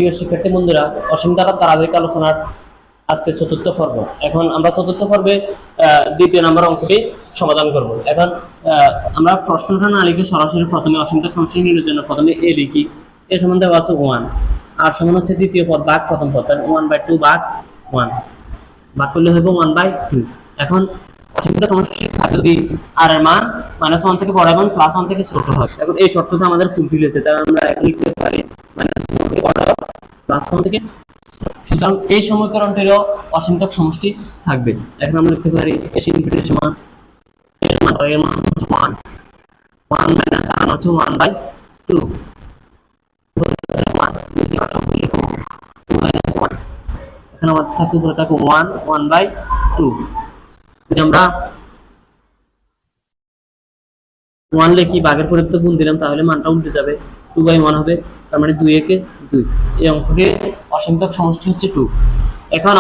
প্রিয় শিক্ষার্থী বন্ধুরা, অসীম ধারার ধারাবাহিক আলোচনার আজকে চতুর্থ পর্ব। এখন আমরা চতুর্থ পর্বে দ্বিতীয় নম্বর অঙ্কটি সমাধান করব। এখন আমরা প্রশ্নটা না লিখে সরাসরি প্রথমে অসীমতার সমষ্টি নির্ণয়ের জন্য প্রথমে এ লিখি। এ সমান দেওয়া আছে 1, আর সমান হচ্ছে দ্বিতীয় পদ ভাগ প্রথম পদ, তাহলে 1/2 ভাগ 1 ভাগ করলে হবে 1/2। এখন অসীমতার সমষ্টি থাকে যদি আর এর মান -1 থেকে বড় এবং +1 থেকে ছোট হয়। এখন এই শর্তটা আমাদের ফুলফিল হয়েছে, তাহলে আমরা এখন লিখতে পারি -1 থেকে বড় +1 থেকে। সুতরাং এই সমীকরণটিরও অসীমতার সমষ্টি থাকবে। এখন আমরা লিখতে পারি এস ইনফিনিটি সমান এর মান হচ্ছে 1 1 - হচ্ছে 1/2 এখন আমাদের থাকে উপরে থাকে 1/2। যদি আমরা 1 লিখি ভাগের পরিবর্তে গুণ দিলাম, তাহলে মানটা উল্টে যাবে, 2/1 হবে, তার মানে 2 একে 2। এই অঙ্কটির অসীমতার সমষ্টি হচ্ছে 2। এখন